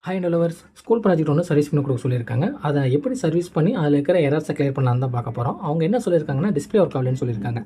Hi developers school project ஒன்று service பண்ணி கொடுக்க சொல்லியிருக்காங்க. அதை எப்படி சர்வீஸ் பண்ணி அதில் இருக்கிற எரர்ஸை கிளியர் பண்ணலான்னு தான் பார்க்க போகிறோம். அவங்க என்ன சொல்லியிருக்காங்கன்னா, டிஸ்ப்ளே ஒர்க் ஆகலன்னு சொல்லியிருக்காங்க.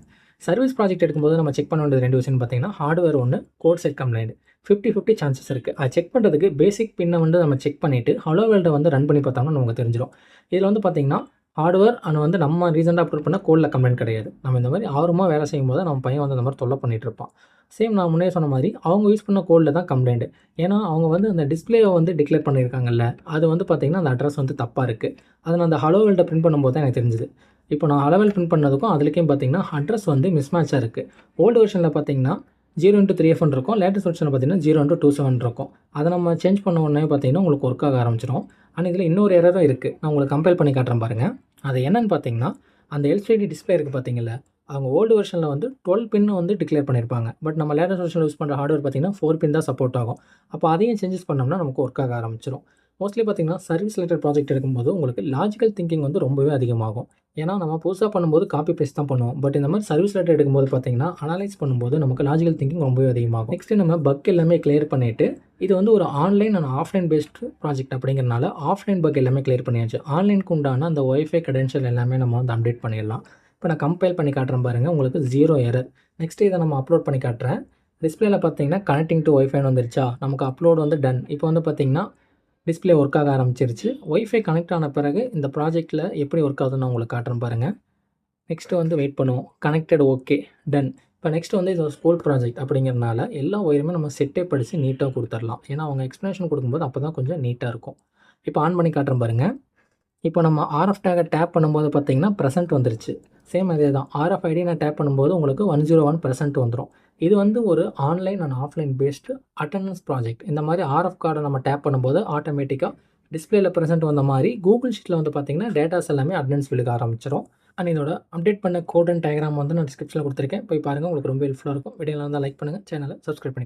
சர்வீஸ் ப்ராஜெக்ட் எடுக்கும்போது நம்ம செக் பண்ண வேண்டியது 2 விஷயம்னு பார்த்தீங்கன்னா, ஹார்ட்வேர் ஒன்று, கோட் செட் கம்ப்ளைண்ட். 50-50 சான்சஸ் இருக்குது. அதை செக் பண்ணுறதுக்கு பேசிக் பின்னை நம்ம செக் பண்ணிவிட்டு ஹலோ வேர்ல்டை ரன் பண்ணி பார்த்தோம்னா நமக்கு தெரிஞ்சிடும். இதில் பார்த்தீங்கன்னா, ஹார்ட்வேர் நம்ம ரீசெண்டாக அப்லோட் பண்ண கோடில் கம்ப்ளைண்ட் கிடையாது. நம்ம இந்த மாதிரி ஆர்வமாக வேலை செய்யும்போது நம்ம பையன் இந்த மாதிரி தொல்லை பண்ணிகிட்டு இருப்பான். சேம் நான் முன்னே சொன்ன மாதிரி அவங்க யூஸ் பண்ண கோடில் தான் கம்ப்ளைண்ட். ஏன்னா அவங்க அந்த டிஸ்ப்ளேவை டிக்ளேர் பண்ணியிருக்காங்கல்ல, அது பார்த்தீங்கன்னா அந்த அட்ரஸ் தப்பாக இருக்குது. அதை நான் அந்த ஹலோ வேர்ல்டை பிரிண்ட் பண்ணும்போது தான் எனக்கு தெரிஞ்சுது. இப்போ நான் ஹலோ வேர்ல்ட் பிரிண்ட் பண்ணதுக்கும் அதுலேயும் பார்த்தீங்கன்னா அட்ரஸ் மிஸ்மேட்சாக இருக்குது. ஓல்டு வெர்ஷனில் பார்த்தீங்கன்னா 0x3F இருக்கும், லேட்டஸ்ட் வெர்ஷனில் பார்த்தீங்கன்னா 0x27 இருக்கும். அதை நம்ம சேஞ்ச் பண்ண உடனே பார்த்தீங்கன்னா உங்களுக்கு ஒர்க் ஆக ஆரம்பிச்சிடும். ஆனால் இதில் இன்னொரு எரரும் இருக்குது. நான் உங்களுக்கு கம்பேர் பண்ணி காட்டுறேன் பாருங்கள். அது என்னென்னு பார்த்தீங்கன்னா, அந்த எல்சிடி டிஸ்ப்ளே இருக்குது பார்த்தீங்களா, அவங்க ஓல்டு வெர்ஷனில் 12 பின் டிக்ளேர் பண்ணியிருப்பாங்க. பட் நம்ம லேட்டஸ்ட் வெர்ஷனில் யூஸ் பண்ணுற ஹார்ட்வேர் பார்த்தீங்கன்னா 4 பின் தான் சப்போர்ட் ஆகும். அப்போ அதையும் சேஞ்சஸ் பண்ணோம்னா நமக்கு ஒர்க் ஆக ஆரம்பிச்சிடும். மோஸ்ட்லி பார்த்தீங்கன்னா சர்வீஸ் ரிலேட்டட் ப்ராஜெக்ட் எடுக்கும்போது உங்களுக்கு லாஜிக்கல் திங்கிங் ரொம்பவே அதிகமாகும். ஏன்னா நம்ம புதுசாக பண்ணும்போது காப்பி பேஸ்ட் தான் பண்ணுவோம். பட் இந்த மாதிரி சர்வீஸ் ரிலேட்டட் எடுக்கும்போது பார்த்தீங்கன்னா அனலைஸ் பண்ணும்போது நமக்கு லாஜிக்கல் திங்கிங் ரொம்பவே அதிகமாகும். நெக்ஸ்ட்டு நம்ம பக் எல்லாமே கிளியர் பண்ணிவிட்டு, இது ஒரு online and offline based project அப்படிங்கிறனால ஆஃப்லைன் பக் எல்லாமே கிளியர் பண்ணியாச்சு. ஆன்லைனுக்கு உண்டான அந்த ஒய்ஃபை கிரெடென்ஷியல் எல்லாமே நம்ம அப்டேட் பண்ணிடலாம். இப்போ நான் கம்பைல் பண்ணி காட்டுறேன் பாருங்கள், உங்களுக்கு 0 எரர். நெக்ஸ்ட்டு இதை நம்ம அப்லோட் பண்ணி காட்டுறேன். டிஸ்பிளேல பார்த்தீங்கன்னா கனெக்டிங் டு ஒய்ஃபைன்னு வந்துருச்சா, நமக்கு அப்லோட் டன். இப்போ பார்த்தீங்கன்னா டிஸ்பிளே ஒர்க் ஆக ஆரம்பிச்சிருச்சு. ஒய்ஃபை கனெக்ட் ஆன பிறகு இந்த ப்ராஜெக்ட்டில் எப்படி ஒர்க் ஆகுதுன்னு நான் உங்களுக்கு காட்டுறேன் பாருங்கள். நெக்ஸ்ட்டு வெயிட் பண்ணுவோம். Connected okay, done. இப்போ நெக்ஸ்ட்டு இது ஸ்கூல் ப்ராஜெக்ட் அப்படிங்கிறனால எல்லா ஒயருமே நம்ம செட்டே படித்து நீட்டாக கொடுத்துடலாம். ஏன்னா அவங்க எக்ஸ்ப்ளனேஷன் கொடுக்கும்போது அப்போ தான் கொஞ்சம் நீட்டாக இருக்கும். இப்போ ஆன் பண்ணி காட்டுறேன் பாருங்கள். இப்போ நம்ம ஆர்எஃப் டேகை டேப் பண்ணும்போது பார்த்தீங்கன்னா ப்ரெசென்ட் வந்துருச்சு. சேம் அதே தான். ஆர்எஃப் ஐடி நான் டேப் பண்ணும்போது உங்களுக்கு 101% வந்துடும். இது ஒரு online and offline based attendance project. இந்த மாதிரி ஆர்எஃப் கார்டை நம்ம டேப் பண்ணும்போது ஆட்டோமேட்டிக்காக டிஸ்பிளேல ப்ரெசென்ட் வந்த மாதிரி கூகுள் ஷீட்டில் பார்த்தீங்கன்னா டேட்டாஸ் எல்லாமே அட்டெண்டன்ஸ் விழுக ஆரம்பிச்சிடும். அண்ட் இதோட அப்டேட் பண்ண கோட் அண்ட் டயக்ராம் நான் டிஸ்கிரிப்ஷனில் கொடுத்துருக்கேன். போய் பாருங்கள், உங்களுக்கு ரொம்ப ஹெல்ப்ஃபுல்லாக இருக்கும். வீடியோவில் லைக் பண்ணுங்கள், சேனலை சப்ஸ்கிரைப் பண்ணி